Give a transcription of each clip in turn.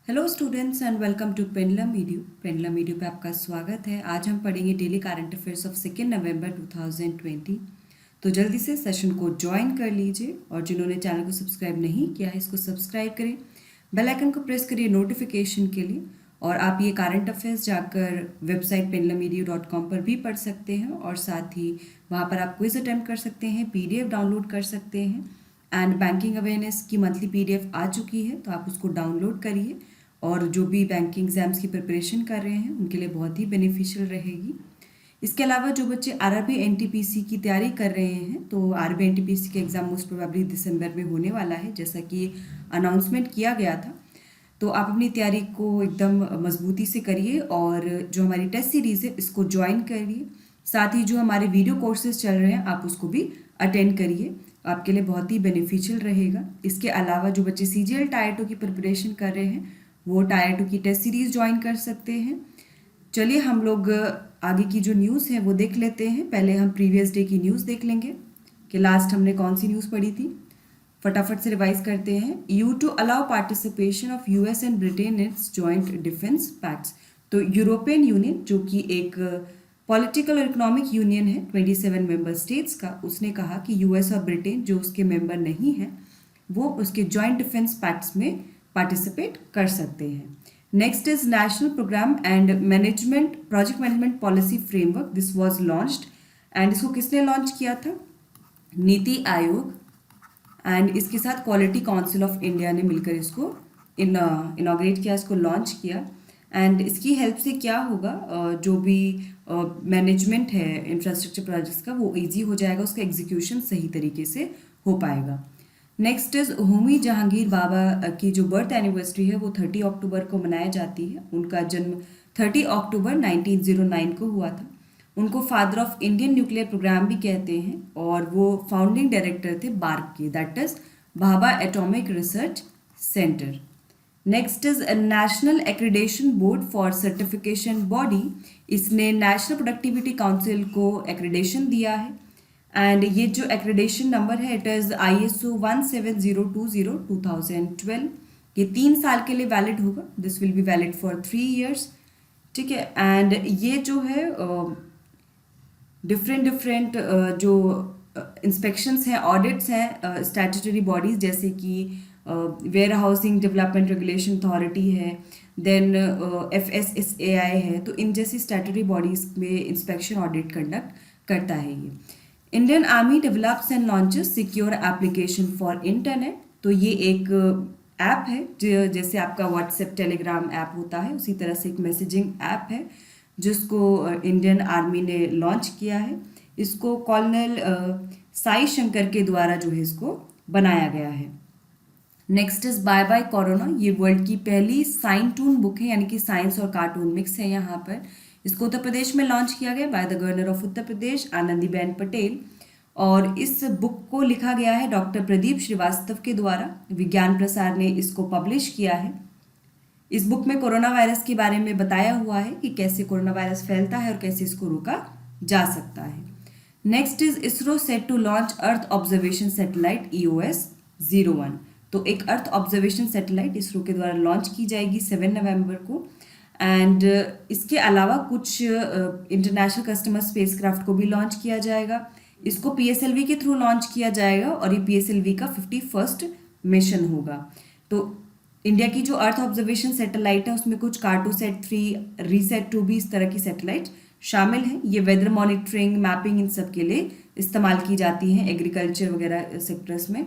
Hello students and welcome to pendulum video. Pendulum video पे आपका स्वागत है। आज हम पढ़ेंगे daily current affairs of 2 November 2020। तो जल्दी से सेशन को ज्वाइन कर लीजिए और जिन्होंने चैनल को सब्सक्राइब नहीं किया है इसको सब्सक्राइब करें, बेल आइकन को प्रेस करिए नोटिफिकेशन के लिए। और आप ये करंट अफेयर्स जाकर वेबसाइट pendulumvideo.com पर भी पढ़ सकते हैं और साथ ही वहाँ पर आप क्विज अटेम्प्ट कर सकते हैं, पीडीएफ डाउनलोड कर सकते हैं। एंड बैंकिंग अवेयरनेस की मंथली पीडीएफ आ चुकी है तो आप उसको डाउनलोड करिए और जो भी बैंकिंग एग्जाम्स की प्रिपरेशन कर रहे हैं उनके लिए बहुत ही बेनिफिशियल रहेगी। इसके अलावा जो बच्चे आरआरबी एनटीपीसी की तैयारी कर रहे हैं तो आरआरबी एनटीपीसी के एग्ज़ाम मोस्ट प्रोबेबली दिसंबर में होने वाला है, जैसा कि अनाउंसमेंट किया गया था। तो आप अपनी तैयारी को एकदम मजबूती से करिए और जो हमारी टेस्ट सीरीज़ है इसको ज्वाइन करिए। साथ ही जो हमारे वीडियो कोर्सेज चल रहे हैं आप उसको भी अटेंड करिए, आपके लिए बहुत ही बेनिफिशियल रहेगा। इसके अलावा जो बच्चे सीजीएल टायर 2 की प्रिपरेशन कर रहे हैं वो टायर 2 की टेस्ट सीरीज़ ज्वाइन कर सकते हैं। चलिए हम लोग आगे की जो न्यूज़ है वो देख लेते हैं। पहले हम प्रीवियस डे की न्यूज़ देख लेंगे कि लास्ट हमने कौन सी न्यूज़ पढ़ी थी। फटाफट से रिवाइज करते हैं। EU to allow participation of US and Britain in joint defence pacts. तो यूरोपियन यूनियन जो कि एक पॉलिटिकल और इकोनॉमिक यूनियन है 27 मेंबर स्टेट्स का, उसने कहा कि यूएस और ब्रिटेन जो उसके मेंबर नहीं हैं वो उसके जॉइंट डिफेंस पैक्ट्स में पार्टिसिपेट कर सकते हैं। Next is national programme and management project management policy framework. This was launched and इसको किसने लॉन्च किया था? नीति आयोग एंड इसके साथ क्वालिटी काउंसिल ऑफ इंडिया ने मिलकर इसको इनॉग्रेट किया, इसको लॉन्च किया। एंड इसकी हेल्प से क्या होगा, जो भी मैनेजमेंट है इंफ्रास्ट्रक्चर प्रोजेक्ट्स का वो इजी हो जाएगा, उसका एग्जीक्यूशन सही तरीके से हो पाएगा। नेक्स्ट इज होमी जहांगीर बाबा की जो बर्थ एनिवर्सरी है वो 30 अक्टूबर को मनाई जाती है। उनका जन्म 30 अक्टूबर 1909 को हुआ था। उनको father of Indian nuclear programme भी कहते हैं और वो फाउंडिंग डायरेक्टर थे बार्क के, that is Bhabha atomic research centre. Next is national accreditation board for certification body. इसने नेशनल प्रोडक्टिविटी काउंसिल को एक्रेडिटेशन दिया है एंड ये जो एक्रेडिटेशन नंबर है इट इज़ ISO 17020 ये 3 साल के लिए वैलिड होगा। This will be valid for 3 years, ठीक है। एंड ये जो है डिफरेंट जो इंस्पेक्शंस हैं, ऑडिट्स हैं स्टैट्यूटरी बॉडीज़ जैसे कि warehousing development regulation authority है, देन FSSAI है, तो इन जैसी स्टैट्यूटरी बॉडीज़ में इंस्पेक्शन ऑडिट कंडक्ट करता है ये। Indian army develops and launches secure application for internet. तो ये एक ऐप है जैसे आपका व्हाट्सएप टेलीग्राम ऐप होता है उसी तरह से एक मैसेजिंग ऐप है जिसको इंडियन आर्मी ने लॉन्च किया है। इसको कॉर्नल साई शंकर के द्वारा जो है इसको बनाया गया है। Next is by bye corona. ये वर्ल्ड की पहली साइन टून बुक है, यानी कि साइंस और कार्टून मिक्स है यहाँ पर। इसको उत्तर प्रदेश में लॉन्च किया गया by the governor of Uttar Pradesh Anandiben Patel और इस बुक को लिखा गया है डॉक्टर प्रदीप श्रीवास्तव के द्वारा। विज्ञान प्रसार ने इसको पब्लिश किया है। इस बुक में कोरोना वायरस के बारे में बताया हुआ है कि कैसे कोरोना वायरस फैलता है और कैसे इसको रोका जा सकता है। Next is ISRO set to launch earth observation satellite EOS-01। तो एक अर्थ ऑब्जर्वेशन सैटेलाइट इसरो के द्वारा लॉन्च की जाएगी 7 नवंबर को। एंड इसके अलावा कुछ इंटरनेशनल कस्टमर स्पेसक्राफ्ट को भी लॉन्च किया जाएगा। इसको PSLV के थ्रू लॉन्च किया जाएगा और ये PSLV का 51st मिशन होगा। तो इंडिया की जो अर्थ ऑब्जर्वेशन सैटेलाइट है उसमें कुछ कार्टोसैट 3, रीसैट 2 भी इस तरह की सैटेलाइट शामिल हैं। ये वेदर मॉनिटरिंग, मैपिंग इन सब के लिए इस्तेमाल की जाती हैं एग्रीकल्चर वगैरह सेक्टर्स में।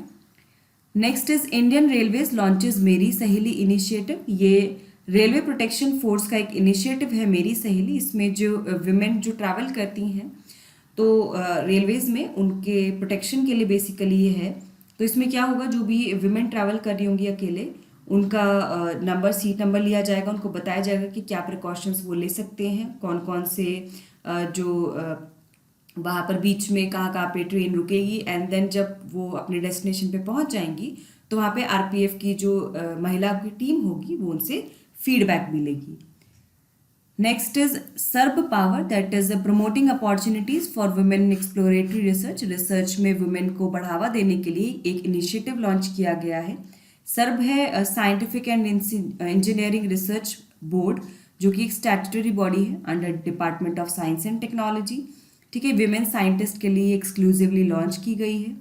Next is Indian railways launches मेरी सहेली इनिशिएटिव। ये रेलवे प्रोटेक्शन फोर्स का एक इनिशिएटिव है मेरी सहेली। इसमें जो विमेन जो ट्रैवल करती हैं तो रेलवेज में उनके प्रोटेक्शन के लिए बेसिकली ये है। तो इसमें क्या होगा, जो भी विमेन ट्रैवल कर रही होंगी अकेले उनका नंबर, सीट नंबर लिया जाएगा, उनको बताया जाएगा कि क्या प्रिकॉशंस वो ले सकते हैं, कौन कौन से जो वहाँ पर बीच में कहाँ कहाँ पे ट्रेन रुकेगी। एंड देन जब वो अपने डेस्टिनेशन पे पहुँच जाएंगी तो वहाँ पे RPF की जो महिला की टीम होगी वो उनसे फीडबैक मिलेगी। Next is SERB power, that is promoting opportunities for women in exploratory research. Research में वुमेन को बढ़ावा देने के लिए एक इनिशिएटिव लॉन्च किया गया है सर्ब है scientific and engineering research board, जो कि एक स्टैट्यूटरी बॉडी है under department of science and technology. ठीक है, विमेन साइंटिस्ट के लिए एक्सक्लूसिवली लॉन्च की गई है।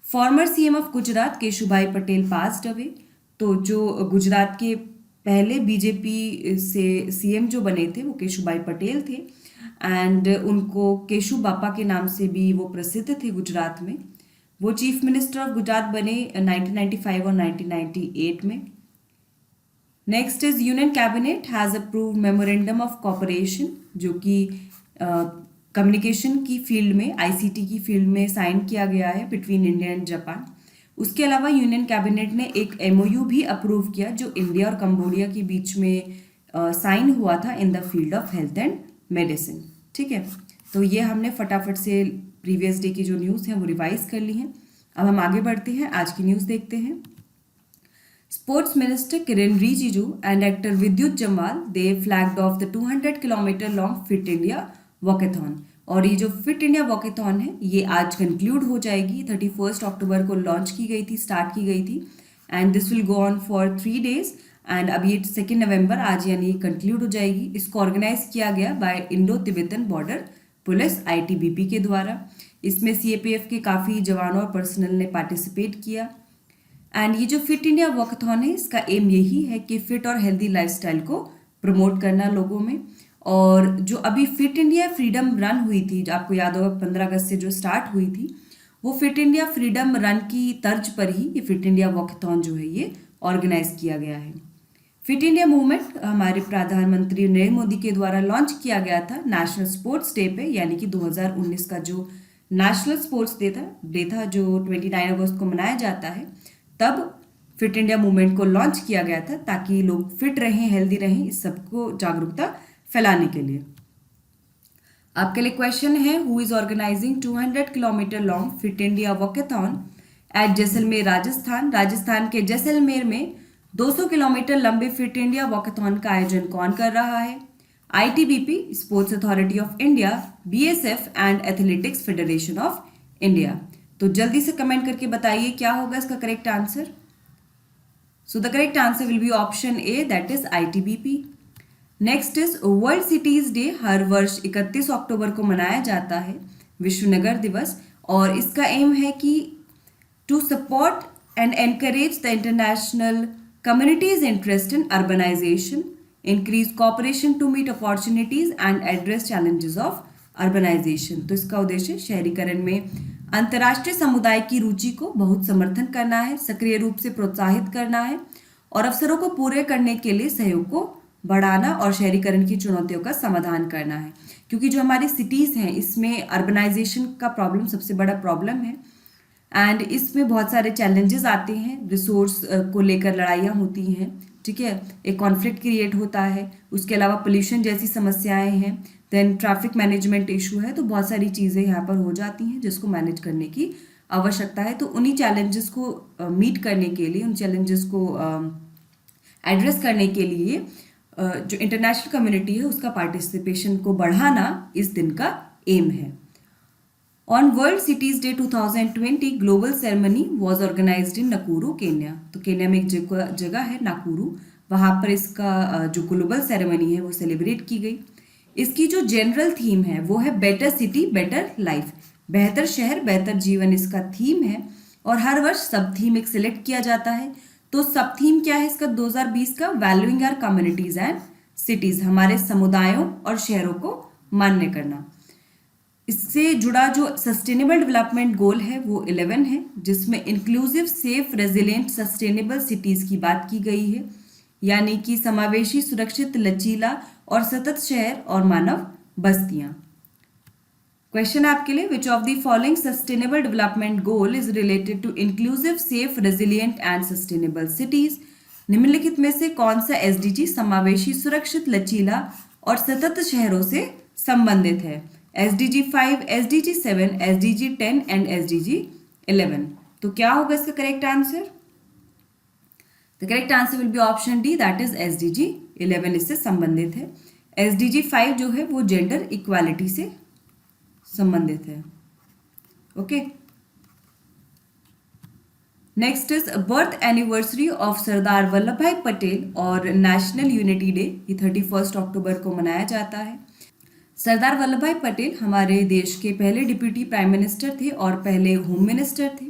Farmer CM of Gujarat Keshubhai Patel passed away. तो जो गुजरात के पहले बीजेपी से सीएम जो बने थे वो केशुभाई पटेल थे, एंड उनको केशु बापा के नाम से भी वो प्रसिद्ध थे गुजरात में। वो चीफ मिनिस्टर ऑफ गुजरात बने 1995 और 1998 में। Next is union cabinet has approved memorandum of corporation, जो कि कम्युनिकेशन की फील्ड में, आईसीटी की फील्ड में साइन किया गया है बिटवीन इंडिया एंड जापान। उसके अलावा यूनियन कैबिनेट ने एक एमओयू भी अप्रूव किया जो इंडिया और कंबोडिया के बीच में साइन हुआ था in the field of health and medicine. ठीक है, तो ये हमने फटाफट से प्रीवियस डे की जो न्यूज़ हैं वो रिवाइज कर ली हैं। अब हम आगे बढ़ते हैं, आज की न्यूज़ देखते हैं। Sports minister Kiren Rijiju and actor Vidyut Jammwal they flagged off the 200 kilometre long fit India walkathon. और ये जो फिट इंडिया वॉकेथॉन है ये आज कंक्लूड हो जाएगी। 31 अक्टूबर को लॉन्च की गई थी, स्टार्ट की गई थी, and this will go on for 3 days, and अभी 2 नवंबर आज यानी कंक्लूड हो जाएगी। इसको ऑर्गेनाइज किया गया by Indo Tibetan border police ITBP के द्वारा। इसमें सीएपीएफ के काफ़ी जवानों और पर्सनल ने पार्टिसिपेट किया। एंड ये जो फिट इंडिया वॉकेथॉन है इसका एम यही है कि फिट और हेल्दी लाइफस्टाइल को प्रमोट करना लोगों में। और जो अभी फिट इंडिया फ्रीडम रन हुई थी, जो आपको याद होगा 15 अगस्त से जो स्टार्ट हुई थी, वो फिट इंडिया फ्रीडम रन की तर्ज पर ही ये फिट इंडिया वॉकेथॉन जो है ये ऑर्गेनाइज किया गया है। फिट इंडिया मूवमेंट हमारे प्रधानमंत्री नरेंद्र मोदी के द्वारा लॉन्च किया गया था नेशनल स्पोर्ट्स डे पे, यानी कि 2019 का जो नेशनल स्पोर्ट्स डे था जो 29 अगस्त को मनाया जाता है, तब फिट इंडिया मूवमेंट को लॉन्च किया गया था ताकि लोग फिट रहें, हेल्दी रहें, इस सबको जागरूकता फैलाने के लिए। आपके लिए क्वेश्चन है, who is organising 200 kilometre long fit India walkathon at Jaisalmer Rajasthan. Rajasthan के जैसलमेर में 200 किलोमीटर लंबे फिट इंडिया वॉकेथॉन का आयोजन कौन कर रहा है? ITBP, Sports Authority of India, BSF and Athletics Federation of India. तो जल्दी से कमेंट करके बताइए क्या होगा इसका correct answer. So the correct answer will be option A, that is ITBP. Next is World Cities Day हर वर्ष 31 अक्टूबर को मनाया जाता है, विश्व नगर दिवस, और इसका एम है कि to support and encourage the international communities interest in urbanisation, increase cooperation to meet opportunities and address challenges of urbanisation. तो इसका उद्देश्य शहरीकरण में अंतर्राष्ट्रीय समुदाय की रुचि को बहुत समर्थन करना है, सक्रिय रूप से प्रोत्साहित करना है और अवसरों को पूरे करने के लिए सहयोग को बढ़ाना और शहरीकरण की चुनौतियों का समाधान करना है। क्योंकि जो हमारी सिटीज़ हैं इसमें अर्बनाइजेशन का प्रॉब्लम सबसे बड़ा प्रॉब्लम है, एंड इसमें बहुत सारे चैलेंजेस आते हैं, रिसोर्स को लेकर लड़ाइयाँ होती हैं, ठीक है, एक कॉन्फ्लिक्ट क्रिएट होता है, उसके अलावा पोल्यूशन जैसी समस्याएं हैं, देन ट्रैफिक मैनेजमेंट इशू है, तो बहुत सारी चीज़ें यहाँ पर हो जाती हैं जिसको मैनेज करने की आवश्यकता है। तो उन्हीं चैलेंजेस को मीट करने के लिए, उन चैलेंजेस को एड्रेस करने के लिए जो इंटरनेशनल कम्युनिटी है उसका पार्टिसिपेशन को बढ़ाना इस दिन का एम है। On World Cities Day 2020 global ceremony was organised in Nakuru, Kenya. तो केन्या में एक जगह है नाकुरू, वहाँ पर इसका जो ग्लोबल सेरेमनी है वो सेलिब्रेट की गई। इसकी जो जनरल थीम है वो है बेटर सिटी बेटर लाइफ, बेहतर शहर बेहतर जीवन इसका थीम है। और हर वर्ष सब थीम एक सिलेक्ट किया जाता है। तो सब थीम क्या है इसका 2020 का? Valuing our communities and cities, हमारे समुदायों और शहरों को मान्य करना। इससे जुड़ा जो सस्टेनेबल डेवलपमेंट गोल है वो 11 है, जिसमें inclusive safe resilient sustainable cities की बात की गई है, यानी कि समावेशी सुरक्षित लचीला और सतत शहर और मानव बस्तियां। क्वेश्चन आपके लिए, which of the following sustainable development goal is related to inclusive safe resilient and sustainable cities? निम्नलिखित में से कौन सा एसडीजी समावेशी सुरक्षित लचीला और सतत शहरों से संबंधित है? SDG 5, SDG 7, SDG 10 and SDG 11। तो क्या होगा इसका correct answer? The correct answer will be option D, that is SDG 11 इससे संबंधित है। एसडीजी 5 जो है वो जेंडर इक्वालिटी से संबंधित है। Okay, next is birth anniversary of Sardar Vallabh भाई पटेल और नेशनल यूनिटी डे, ये 31 अक्टूबर को मनाया जाता है। सरदार वल्लभ भाई पटेल हमारे देश के पहले डिप्यूटी प्राइम मिनिस्टर थे और पहले होम मिनिस्टर थे।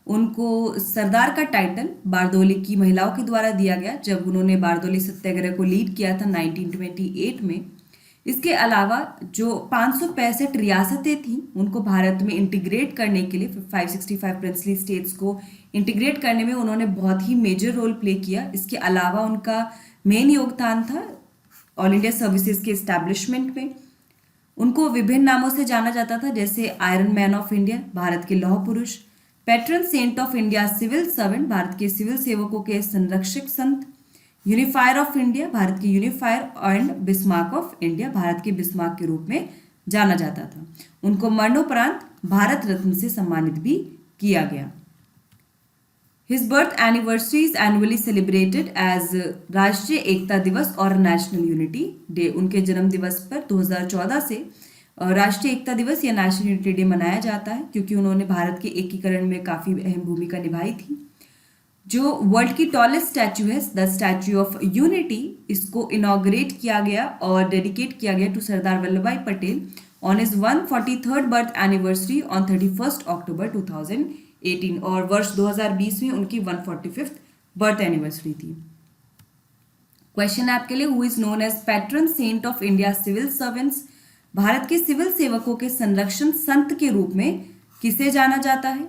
उनको सरदार का टाइटल बारदोली की महिलाओं के द्वारा दिया गया जब उन्होंने बारदोली सत्याग्रह को लीड किया था 1928 में। इसके अलावा जो 565 रियासतें थीं उनको भारत में इंटीग्रेट करने के लिए 565 प्रिंसली स्टेट्स को इंटीग्रेट करने में उन्होंने बहुत ही मेजर रोल प्ले किया। इसके अलावा उनका मेन योगदान था ऑल इंडिया सर्विसेज के इस्टेब्लिशमेंट में। उनको विभिन्न नामों से जाना जाता था, जैसे iron man of India, Bharat के लौह पुरुष, patron saint of India, civil servant, Bharat के सिविल सेवकों के संरक्षक संत, यूनिफायर ऑफ इंडिया, भारत के unifier, and Bismarck of India, Bharat के बिस्मार्क के रूप में जाना जाता था। उनको मरणोपरांत भारत रत्न से सम्मानित भी किया गया। His birth anniversary is annually celebrated as Rashtriya Ekta दिवस और नेशनल यूनिटी डे। उनके जन्म दिवस पर 2014 से राष्ट्रीय एकता दिवस या नेशनल यूनिटी डे मनाया जाता है, क्योंकि उन्होंने भारत के एकीकरण में काफ़ी अहम भूमिका निभाई थी। जो वर्ल्ड की टॉलेस्ट स्टैचू है, द स्टैचू ऑफ यूनिटी, इसको इनॉग्रेट किया गया और डेडिकेट किया गया टू सरदार वल्लभ भाई Patel on his 143rd birth anniversary on 31 अक्टूबर 2018, और वर्ष 2020 में उनकी 145th बर्थ एनिवर्सरी थी। क्वेश्चन है आपके लिए, who is known as patron saint of India civil servants, Bharat के सिविल सेवकों के संरक्षण संत के रूप में किसे जाना जाता है?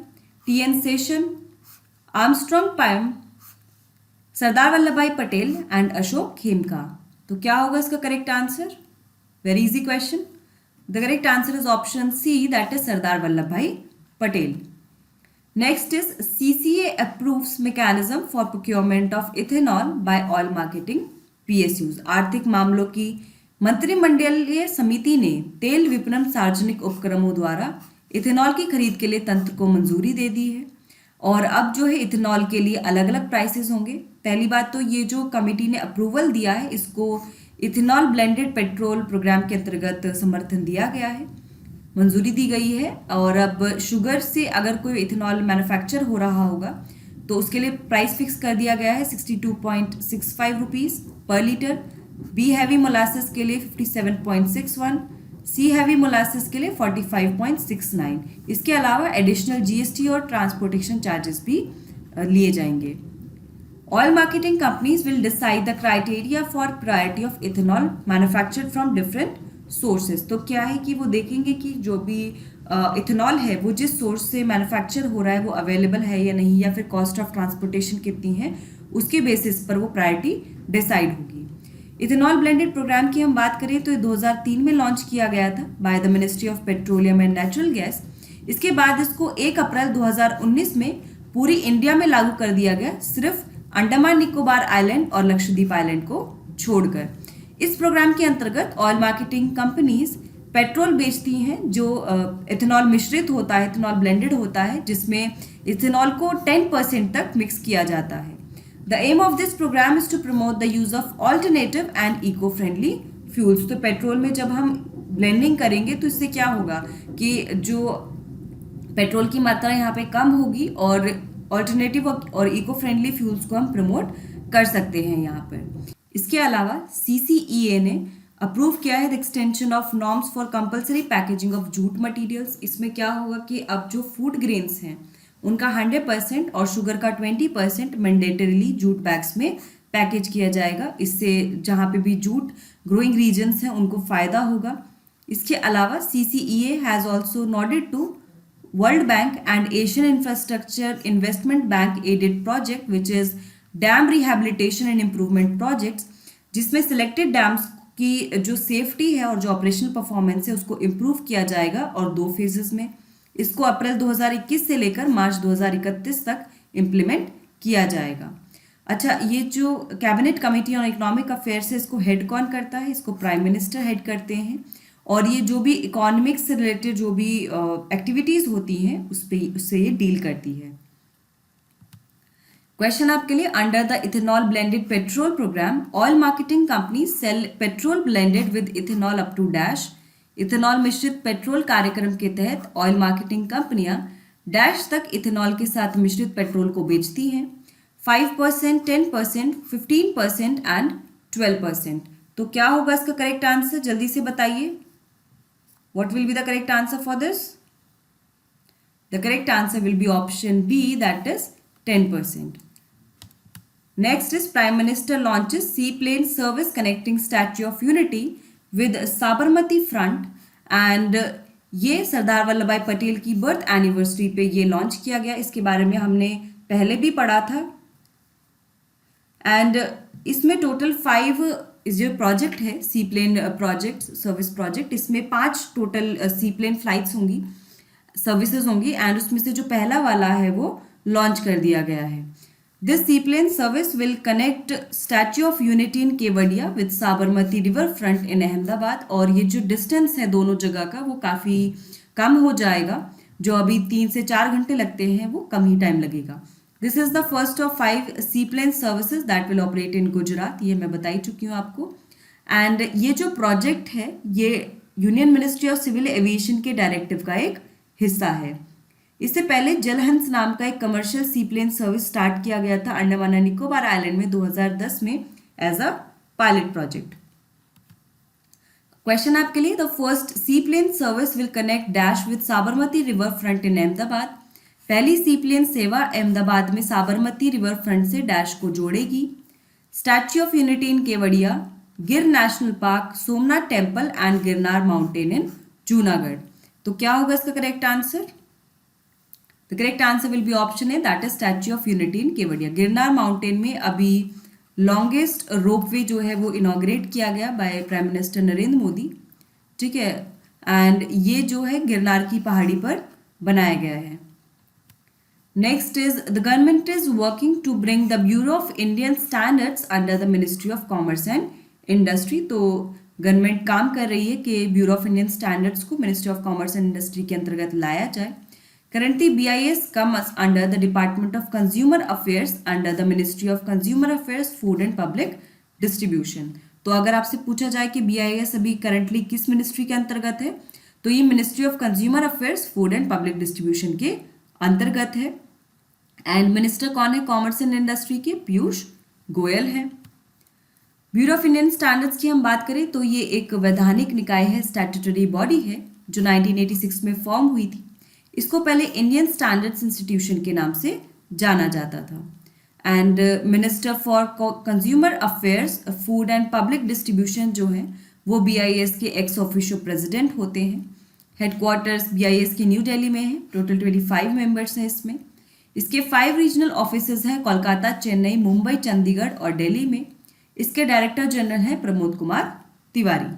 टी.एन. शेषन, आर्मस्ट्रॉन्ग पायम, सरदार वल्लभ भाई पटेल एंड अशोक खेमका। तो क्या होगा इसका correct answer? Very easy question. The correct answer is option C, that is Sardar Vallabh भाई Patel. Next is CCA approves mechanism for procurement of ethanol by oil marketing PSUs। आर्थिक मामलों की मंत्रिमंडलीय समिति ने तेल विपणन सार्वजनिक उपक्रमों द्वारा इथेनॉल की खरीद के लिए तंत्र को मंजूरी दे दी है, और अब जो है इथेनॉल के लिए अलग अलग प्राइसेस होंगे। पहली बात तो ये जो कमेटी ने अप्रूवल दिया है, इसको इथेनॉल ब्लेंडेड पेट्रोल प्रोग्राम के अंतर्गत समर्थन दिया गया है, मंजूरी दी गई है। और अब शुगर से अगर कोई इथेनॉल मैन्युफैक्चर हो रहा होगा तो उसके लिए प्राइस फिक्स कर दिया गया है 62.65 रुपीज़ पर लीटर। बी हैवी मोलासेस के लिए 57.61, सी हैवी मोलासेस के लिए 45.69। इसके अलावा एडिशनल GST और ट्रांसपोर्टेशन चार्जेस भी लिए जाएंगे। Oil marketing companies will decide the criteria for priority of ethanol manufactured from different sources. तो क्या है कि वो देखेंगे कि जो भी इथेनॉल है वो जिस सोर्स से मैन्युफैक्चर हो रहा है वो अवेलेबल है या नहीं, या फिर कॉस्ट ऑफ ट्रांसपोर्टेशन कितनी है, उसके बेसिस पर वो प्रायोरिटी डिसाइड होगी। इथेनॉल ब्लेंडेड प्रोग्राम की हम बात करें तो ये 2003 में लॉन्च किया गया था by the ministry of petroleum and natural gas. इसके बाद इसको 1 अप्रैल 2019 में पूरी इंडिया में लागू कर दिया गया, सिर्फ अंडमान निकोबार आइलैंड और लक्षद्वीप आइलैंड को छोड़कर। इस प्रोग्राम के अंतर्गत ऑयल मार्केटिंग कंपनीज पेट्रोल बेचती हैं जो इथेनॉल मिश्रित होता है, इथेनॉल ब्लेंडेड होता है, जिसमें इथेनॉल को 10% तक मिक्स किया जाता है। The aim of this program is to promote the use of alternative and eco-friendly fuels। तो पेट्रोल में जब हम ब्लेंडिंग करेंगे तो इससे क्या होगा कि जो पेट्रोल की मात्रा यहाँ पे कम होगी और ऑल्टरनेटिव और इको फ्रेंडली फ्यूल्स को हम प्रमोट कर सकते हैं यहाँ पर। इसके अलावा CCEA ने अप्रूव किया है the extension of norms for compulsory packaging of jute materials. इसमें क्या होगा कि अब जो फूड ग्रेन्स हैं उनका 100% और शुगर का 20% मैंडेटरीली जूट बैग्स में पैकेज किया जाएगा। इससे जहाँ पे भी जूट ग्रोइंग रीजन्स हैं उनको फ़ायदा होगा। इसके अलावा CCEA has also nodded to world bank and Asian infrastructure investment bank aided project which is dam rehabilitation and improvement projects, जिसमें सिलेक्टेड डैम्स की जो सेफ्टी है और जो ऑपरेशनल परफॉर्मेंस है उसको इम्प्रूव किया जाएगा, और 2 फेजेस में। इसको अप्रैल 2021 से लेकर मार्च 2031 तक इम्प्लीमेंट किया जाएगा। अच्छा, ये जो cabinet committee on economic affairs है इसको हेड कौन करता है? इसको प्राइम मिनिस्टर हेड करते हैं, और ये जो भी इकोनॉमिक्स से रिलेटेड जो भी एक्टिविटीज़ होती हैं उससे ये डील करती है। क्वेश्चन आपके लिए, under the ethanol blended petrol programme oil marketing company sell petrol blended with ethanol up to dash. Ethanol मिश्रित पेट्रोल कार्यक्रम के तहत ऑयल मार्केटिंग कंपनियां डैश तक इथेनॉल के साथ मिश्रित पेट्रोल को बेचती हैं। 5%, 10%, 15% एंड 12%। तो क्या होगा इसका करेक्ट आंसर, जल्दी से बताइए। What will be the correct answer for this? The correct answer will be option B, that is 10%. Next is Prime Minister launches seaplane service connecting Statue of Unity with Sabarmati Front and ये सरदार वल्लभ भाई पटेल की birth anniversary पे ये launch किया गया। इसके बारे में हमने पहले भी पढ़ा था। एंड इसमें टोटल 5 जो प्रोजेक्ट है सीप्लेन प्रोजेक्ट सर्विस प्रोजेक्ट, इसमें 5 टोटल सीप्लेन फ्लाइट्स होंगी, सर्विसेज होंगी एंड उसमें से जो पहला वाला है वो लॉन्च कर दिया गया है। This seaplane service will connect statue of Unity in Kevadia with Sabarmati river front in Ahmedabad. और ये जो डिस्टेंस है दोनों जगह का वो काफ़ी कम हो जाएगा, जो अभी 3 से 4 घंटे लगते हैं वो कम ही टाइम लगेगा। This is the first of 5 seaplane services that will operate in Gujarat, ये मैं बता ही चुकी हूँ आपको। एंड ये जो प्रोजेक्ट है ये union ministry of civil aviation के डायरेक्टिव का एक हिस्सा है। इससे पहले जलहंस नाम का एक कमर्शियल सीप्लेन सर्विस स्टार्ट किया गया था अंडमान एंड निकोबार आइलैंड में 2010 में as a pilot project. Question आपके लिए, the first seaplane service will connect dash with Sabarmati river front in Ahmedabad. पहली सीप्लेन सेवा अहमदाबाद में साबरमती रिवर फ्रंट से डैश को जोड़ेगी। Statue of Unity in Kevadia, Gir National Park, Somnath temple and Girnar mountain in Junagadh. तो क्या होगा इसका correct answer? The correct answer will be option A, that is Statue of Unity in Kevadia. Girnar mountain में अभी लॉन्गेस्ट रोपवे जो है वो इनॉग्रेट किया गया by prime minister Narendra Modi, ठीक है। एंड ये जो है गिरनार की पहाड़ी पर बनाया गया है। Next is the government is working to bring the bureau of Indian standards under the ministry of commerce and industry. तो गवर्नमेंट काम कर रही है कि ब्यूरो ऑफ इंडियन स्टैंडर्ड्स को ministry of commerce and industry के अंतर्गत लाया जाए। Currently BIS comes under the Department of Consumer Affairs under the Ministry of Consumer Affairs, Food and Public Distribution। तो अगर आपसे पूछा जाए कि BIS अभी करंटली किस मिनिस्ट्री के अंतर्गत है, तो ये ministry of consumer affairs, food and public distribution के अंतर्गत है। एंड मिनिस्टर कौन है कॉमर्स एंड इंडस्ट्री के? पीयूष गोयल है। ब्यूरो ऑफ इंडियन स्टैंडर्ड्स की हम बात करें तो ये एक वैधानिक निकाय है, स्टैट्यूटरी बॉडी है जो 1986 में फॉर्म हुई थी। इसको पहले इंडियन स्टैंडर्ड्स इंस्टीट्यूशन के नाम से जाना जाता था। And minister for consumer affairs, food and public distribution जो है वो BIS के एक्स ऑफिशियो प्रेसिडेंट होते हैं। हेडक्वार्टर्स BIS के न्यू दिल्ली में है। टोटल 25 मेंबर्स हैं इसमें। इसके 5 रीजनल ऑफिसेज हैं कोलकाता, चेन्नई, मुंबई, चंडीगढ़ और दिल्ली में। इसके डायरेक्टर जनरल हैं प्रमोद कुमार तिवारी।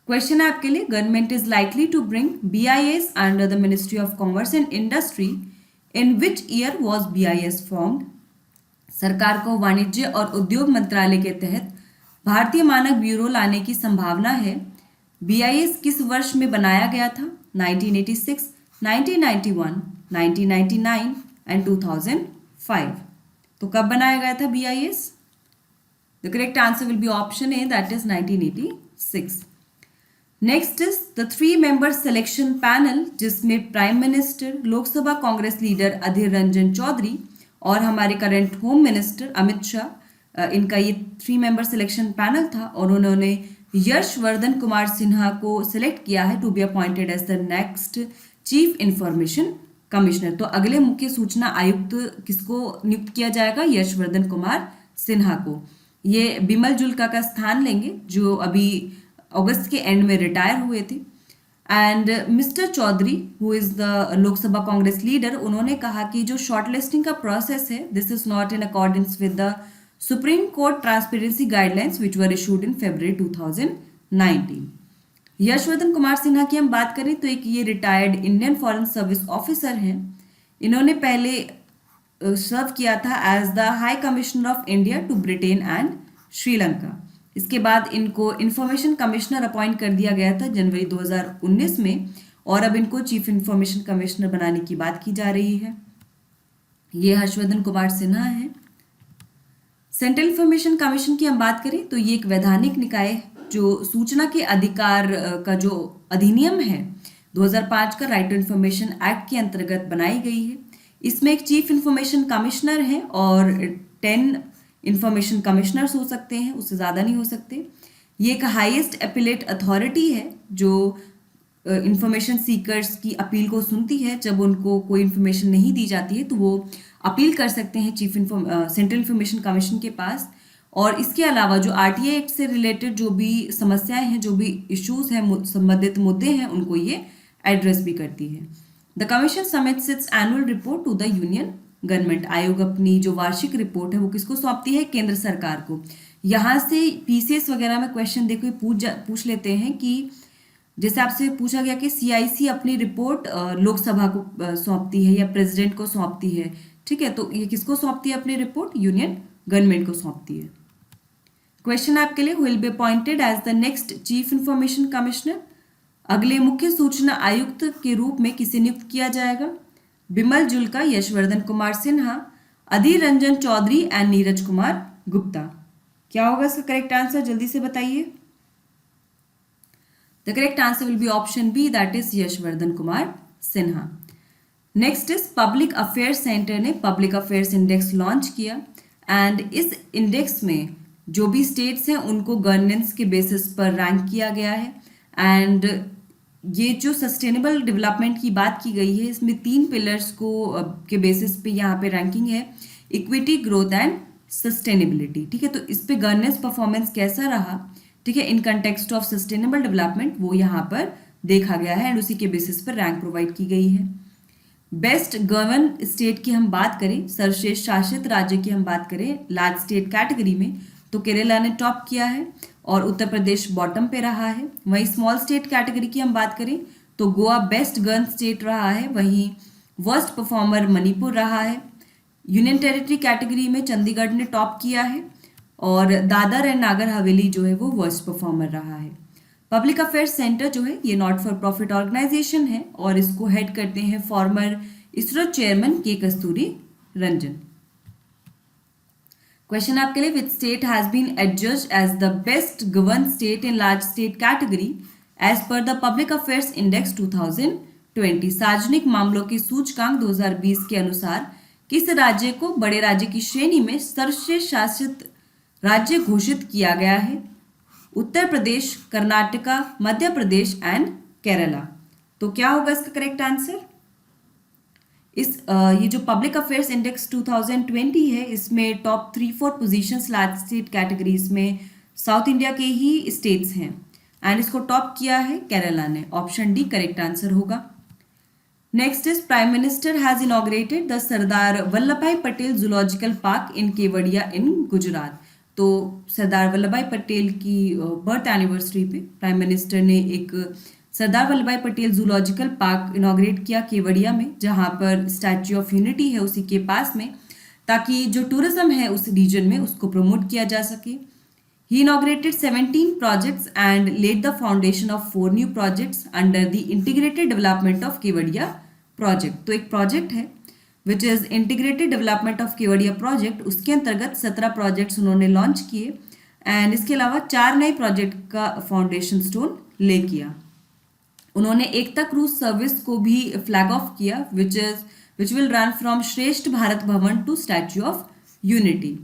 क्वेश्चन है आपके लिए, government is likely to bring BIS under the ministry of commerce and industry, in which year was BIS formed? सरकार को वाणिज्य और उद्योग मंत्रालय के तहत भारतीय मानक ब्यूरो लाने की संभावना है। BIS किस वर्ष में बनाया गया था? 1986, 1991, 1999 एंड 2005। तो कब बनाया गया था BIS? The correct answer will be option A, that is 1986। Next is the 3 member selection panel, जिसमें prime minister, Lok Sabha Congress leader Adhir Ranjan Chowdhury और हमारे current home minister Amit Shah, इनका ये 3 मेंबर सिलेक्शन पैनल था और उन्होंने यशवर्धन कुमार सिन्हा को सिलेक्ट किया है to be appointed as the next chief information commissioner. तो अगले मुख्य सूचना आयुक्त किसको नियुक्त किया जाएगा? यशवर्धन कुमार सिन्हा को। ये बिमल जुल्का का स्थान लेंगे जो अभी अगस्त के एंड में रिटायर हुए थे। And mister Chaudhary who is the Lok Sabha Congress leader, उन्होंने कहा कि जो शॉर्टलिस्टिंग का प्रोसेस है this is not in accordance with the supreme court transparency guidelines which were issued in February 2019। Yashvardhan Kumar Sinha की हम बात करें तो एक ये retired Indian foreign service officer हैं। इन्होंने पहले सर्व किया था as the high commissioner of India to Britain and Sri Lanka. इसके बाद इनको इंफॉर्मेशन कमिश्नर अपॉइंट कर दिया गया था जनवरी 2019 में और अब इनको चीफ इंफॉर्मेशन कमिश्नर बनाने की बात की जा रही है। ये हर्षवर्धन कुमार सिन्हा है। सेंट्रल इंफॉर्मेशन कमीशन की हम बात करें तो ये एक वैधानिक निकाय जो सूचना के अधिकार का जो अधिनियम है 2005 का राइट टू इंफॉर्मेशन एक्ट के अंतर्गत बनाई गई है। इसमें एक चीफ इंफॉर्मेशन कमिश्नर है और 10 इंफॉर्मेशन कमिश्नर्स हो सकते हैं, उससे ज़्यादा नहीं हो सकते। ये एक हाईएस्ट अपीलेट अथॉरिटी है जो इंफॉर्मेशन सीकर्स की अपील को सुनती है। जब उनको कोई इन्फॉर्मेशन नहीं दी जाती है तो वो अपील कर सकते हैं सेंट्रल इंफॉर्मेशन कमीशन के पास। और इसके अलावा जो आरटीआई एक्ट से रिलेटेड जो भी समस्याएं हैं, जो भी इश्यूज हैं, संबंधित मुद्दे हैं, उनको ये एड्रेस भी करती है। The commission submits its annual report to the union government. आयोग अपनी जो वार्षिक रिपोर्ट है वो किसको सौंपती है? केंद्र सरकार को। यहाँ से पीसीएस वगैरह में क्वेश्चन देखो पूछ लेते हैं कि जैसे आपसे पूछा गया कि सीआईसी अपनी रिपोर्ट लोकसभा को सौंपती है या प्रेसिडेंट को सौंपती है, ठीक है, तो ये किसको सौंपती है अपनी रिपोर्ट? यूनियन गवर्नमेंट को सौंपती है। क्वेश्चन आपके लिए, will be appointed as the next chief information commissioner. अगले मुख्य सूचना आयुक्त के रूप में किसे नियुक्त किया जाएगा? बिमल जुल्का, यशवर्धन कुमार सिन्हा, अधीर रंजन चौधरी एंड नीरज कुमार गुप्ता। क्या होगा इसका करेक्ट आंसर? जल्दी से बताइए। The correct answer will be option B, that is Yashvardhan Kumar Sinha. Next is public affairs centre ने पब्लिक अफेयर्स इंडेक्स लॉन्च किया एंड इस इंडेक्स में जो भी स्टेट्स हैं उनको गवर्नेंस के बेसिस पर रैंक किया गया है। एंड ये जो सस्टेनेबल डेवलपमेंट की बात की गई है, इसमें 3 पिलर्स को के बेसिस पे यहाँ पे रैंकिंग है, इक्विटी, ग्रोथ एंड सस्टेनेबिलिटी, ठीक है। तो इस पे गवर्नेंस परफॉर्मेंस कैसा रहा, ठीक है, in context of sustainable development, वो यहाँ पर देखा गया है एंड उसी के बेसिस पर रैंक प्रोवाइड की गई है। बेस्ट गवर्न स्टेट की हम बात करें, सर्वश्रेष्ठ शासित राज्य की हम बात करें लार्ज स्टेट कैटेगरी में, तो केरला ने टॉप किया है और उत्तर प्रदेश बॉटम पे रहा है। वहीं स्मॉल स्टेट कैटेगरी की हम बात करें तो गोवा बेस्ट गवर्न स्टेट रहा है, वहीं वर्स्ट परफॉर्मर मणिपुर रहा है। यूनियन टेरिटरी कैटेगरी में चंडीगढ़ ने टॉप किया है और दादर एंड नागर हवेली जो है वो वर्स्ट परफॉर्मर रहा है। पब्लिक अफेयर्स सेंटर जो है ये नॉट फॉर प्रॉफिट ऑर्गेनाइजेशन है और इसको हेड करते हैं फॉर्मर इसरो चेयरमैन के कस्तूरी रंजन। क्वेश्चन आपके लिए, which state has been adjudged as the best govern state in large state category as per the public affairs index 2020। सार्वजनिक मामलों के सूचकांक 2020 के अनुसार किस राज्य को बड़े राज्य की श्रेणी में सर्वश्रेष्ठ शासित राज्य घोषित किया गया है? उत्तर प्रदेश, कर्नाटका, मध्य प्रदेश एंड केरला। तो क्या होगा इसका करेक्ट आंसर? ये जो पब्लिक अफेयर्स इंडेक्स 2020 है, इसमें top 3-4 positions large state categories में साउथ इंडिया के ही स्टेट्स हैं एंड इसको टॉप किया है केरला ने। ऑप्शन डी करेक्ट आंसर होगा। Next is, prime minister has inaugurated the Sardar Vallabh भाई Patel zoological park in Kevadia in Gujarat. तो सरदार वल्लभ भाई पटेल की बर्थ एनिवर्सरी पे प्राइम मिनिस्टर ने एक सरदार वल्लभ भाई पटेल जूलॉजिकल पार्क इनॉग्रेट किया केवड़िया में, जहां पर स्टैच्यू ऑफ यूनिटी है उसी के पास में, ताकि जो टूरिज्म है उस रीजन में उसको प्रमोट किया जा सके। He inaugurated 17 projects and laid the foundation of 4 new projects under the integrated development of Kevadia project. तो एक प्रोजेक्ट है which is integrated development of Kevadia project, उसके अंतर्गत 17 प्रोजेक्ट्स उन्होंने लॉन्च किए एंड इसके अलावा 4 नए प्रोजेक्ट का फाउंडेशन स्टोन ले किया। उन्होंने एकता क्रूज सर्विस को भी फ्लैग ऑफ किया which will run from Shreshtha Bharat Bhavan to statue of unity.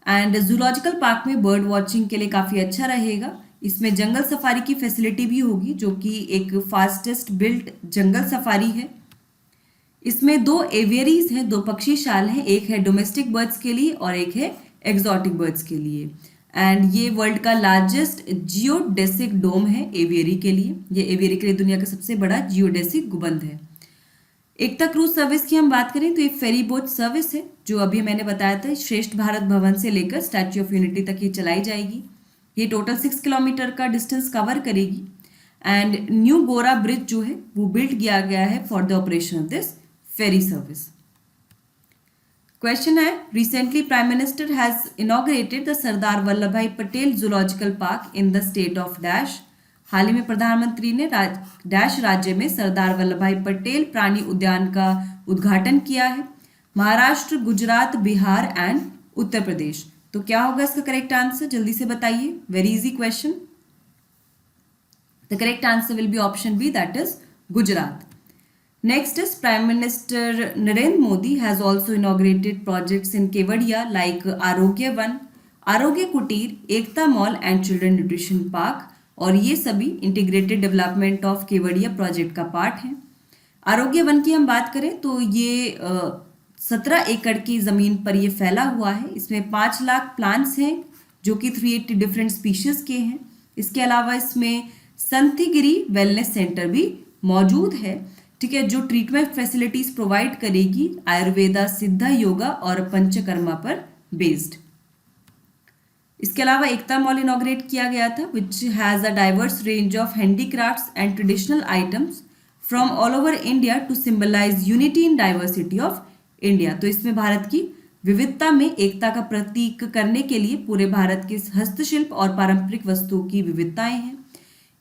And zoological park में बर्ड वॉचिंग के लिए काफ़ी अच्छा रहेगा। इसमें जंगल सफारी की फैसिलिटी भी होगी जो कि एक फास्टेस्ट बिल्ट जंगल सफारी है। इसमें 2 एवियरीज हैं, 2 पक्षीशाल हैं, एक है डोमेस्टिक बर्ड्स के लिए और एक है एक्सोटिक बर्ड्स के लिए। एंड ये वर्ल्ड का लार्जेस्ट जियोडेसिक डोम है एवियरी के लिए। ये एवियरी के लिए दुनिया का सबसे बड़ा जियोडेसिक गुंबद है। एकता क्रूज सर्विस की हम बात करें तो ये फेरी बोट सर्विस है जो अभी मैंने बताया था, श्रेष्ठ भारत भवन से लेकर स्टैच्यू ऑफ यूनिटी तक ये चलाई जाएगी। ये टोटल 6 किलोमीटर का डिस्टेंस कवर करेगी एंड न्यू गोरा ब्रिज जो है वो बिल्ड किया गया है for the operation of this ferry service. Question है, recently prime minister has inaugurated the Sardar Vallabh भाई Patel zoological park in the state of dash. हाल ही में प्रधानमंत्री ने डैश राज्य में सरदार वल्लभ भाई पटेल प्राणी उद्यान का उद्घाटन किया है? महाराष्ट्र, गुजरात, बिहार एंड उत्तर प्रदेश। तो क्या होगा इसका करेक्ट आंसर? जल्दी से बताइए, very easy question. The correct answer will be option B, that is Gujarat. Next is Prime Minister Narendra Modi has also inaugurated projects in Kevadia like Arogya Van, Arogya Kutir, Ekta Mall and Children Nutrition Park, और ये सभी integrated development of Kevadia project का part है. आरोग्य one की हम बात करें तो ये 17 एकड़ की ज़मीन पर ये फैला हुआ है. इसमें 5 लाख प्लांट्स हैं जो कि 380 डिफरेंट स्पीशीज़ के हैं. इसके अलावा इसमें संतिगिरी वेलनेस सेंटर भी मौजूद है, ठीक है, जो ट्रीटमेंट फैसिलिटीज़ प्रोवाइड करेगी आयुर्वेदा, सिद्धा योगा और पंचकर्मा पर बेस्ड. इसके अलावा एकता मॉल इनॉग्रेट किया गया था which has a diverse range of handicrafts and traditional items from all over India to symbolise unity in diversity of India. तो इसमें भारत की विविधता में एकता का प्रतीक करने के लिए पूरे भारत के हस्तशिल्प और पारंपरिक वस्तुओं की विविधताएं हैं.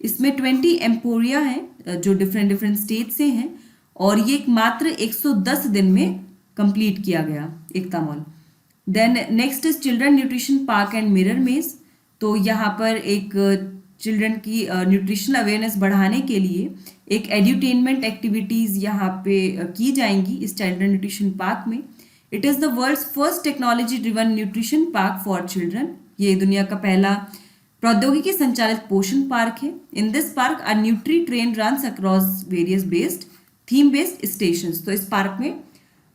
इसमें 20 एम्पोरिया हैं जो डिफरेंट स्टेट से हैं और ये मात्र 110 दिन में कंप्लीट किया गया Ekta mall. Then next is children nutrition park and mirror maze. तो यहाँ पर एक चिल्ड्रन की न्यूट्रिशनल अवेयरनेस बढ़ाने के लिए एक एड्यूटेनमेंट एक्टिविटीज़ यहाँ पे की जाएंगी इस चिल्ड्रन न्यूट्रिशन पार्क में. It is the world's first technology driven nutrition park for children. ये दुनिया का पहला प्रौद्योगिकी संचालित पोषण पार्क है. In this park a nutri train runs across various based theme based stations. तो इस पार्क में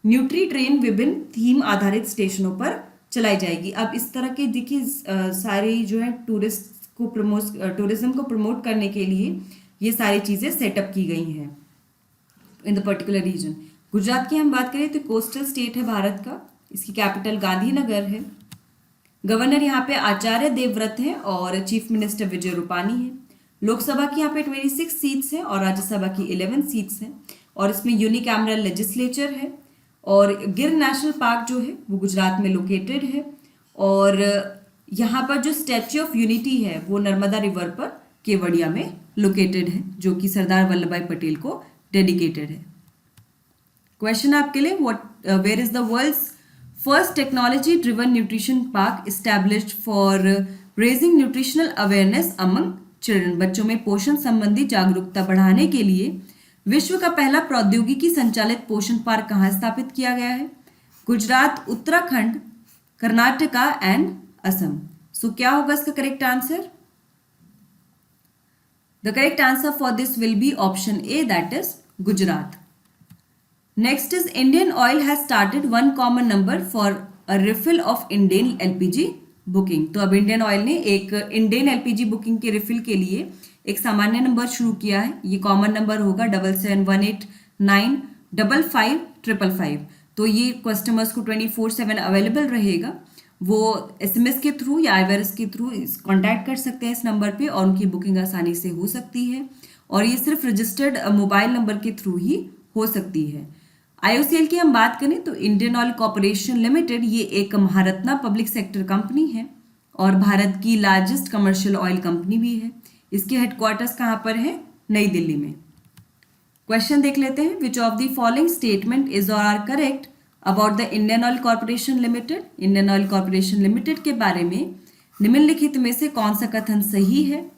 न्यूट्री ट्रेन विभिन्न थीम आधारित स्टेशनों पर चलाई जाएगी. अब इस तरह के देखिए सारे जो है टूरिज्म को प्रमोट करने के लिए ये सारी चीज़ें सेटअप की गई हैं in the particular region. Gujarat की हम बात करें तो कोस्टल स्टेट है भारत का. इसकी कैपिटल गांधीनगर है. गवर्नर यहाँ पे आचार्य देवव्रत हैं और चीफ मिनिस्टर विजय रूपानी है. लोकसभा की यहाँ पे 26 सीट्स हैं और राज्यसभा की 11 सीट्स हैं और इसमें यूनिकैमरल लेजिस्लेचर है. और गिर नेशनल पार्क जो है वो गुजरात में लोकेटेड है और यहाँ पर जो स्टैच्यू ऑफ यूनिटी है वो नर्मदा रिवर पर केवड़िया में लोकेटेड है जो कि सरदार वल्लभ भाई पटेल को डेडिकेटेड है. क्वेश्चन आपके लिए where is the world's first technology driven nutrition park established for raising nutritional awareness among children. बच्चों में पोषण संबंधी जागरूकता बढ़ाने के लिए विश्व का पहला प्रौद्योगिकी संचालित पोषण पार्क कहाँ स्थापित किया गया है? गुजरात, उत्तराखंड, कर्नाटका एंड असम. सो क्या होगा इसका correct answer? The correct answer for this will be option A, that is Gujarat. Next is Indian oil has started one common number for a refill of Indian LPG booking. तो अब इंडियन ऑयल ने एक Indian LPG booking के refill के लिए एक सामान्य number शुरू किया है. ये कॉमन नंबर होगा 7718955555. तो ये कस्टमर्स को 24/7 अवेलेबल रहेगा. वो SMS के थ्रू या IVRS के थ्रू कांटेक्ट कर सकते हैं इस नंबर पे और उनकी बुकिंग आसानी से हो सकती है और ये सिर्फ रजिस्टर्ड मोबाइल नंबर के थ्रू ही हो सकती है. IOCL की हम बात करें तो इंडियन ऑयल कॉरपोरेशन लिमिटेड ये एक महारत्ना पब्लिक सेक्टर कंपनी है और भारत की लार्जेस्ट कमर्शियल ऑयल कंपनी भी है. इसके हेडक्वार्टर्स कहाँ पर है? नई दिल्ली में. क्वेश्चन देख लेते हैं. Which of the following statement is or are correct about the Indian Oil Corporation Limited. Indian Oil Corporation Limited के बारे में निम्नलिखित में से कौन सा कथन सही है?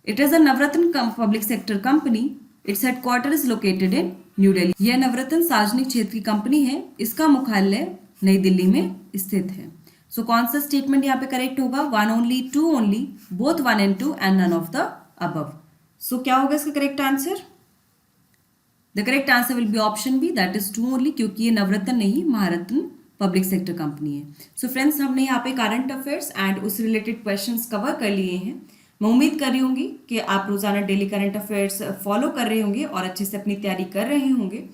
It is a Navratna public sector company. Its headquarter is located in new Delhi. यह नवरत्न सार्वजनिक क्षेत्र की कंपनी है. इसका मुख्यालय नई दिल्ली में स्थित है. सो कौन सा स्टेटमेंट यहाँ पे करेक्ट होगा? 1 only, 2 only, both 1 and 2 and none of the above. सो क्या होगा इसका correct answer? The correct answer will be option B, that is 2 only, क्योंकि ये नवरत्न नहीं महारत्न पब्लिक सेक्टर कंपनी है. सो फ्रेंड्स, हमने यहाँ पे करंट अफेयर्स एंड उस रिलेटेड क्वेश्चंस कवर कर लिए हैं. मैं उम्मीद कर रही होंगी कि आप रोजाना डेली करंट अफेयर्स फॉलो कर रहे होंगे और अच्छे से अपनी तैयारी कर रहे होंगे.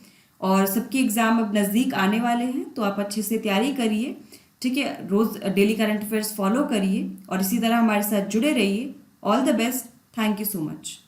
और सबके एग्जाम अब नज़दीक आने वाले हैं तो आप अच्छे से तैयारी करिए, ठीक है. रोज डेली करंट अफेयर्स फॉलो करिए और इसी तरह हमारे साथ जुड़े रहिए. All the best. Thank you so much.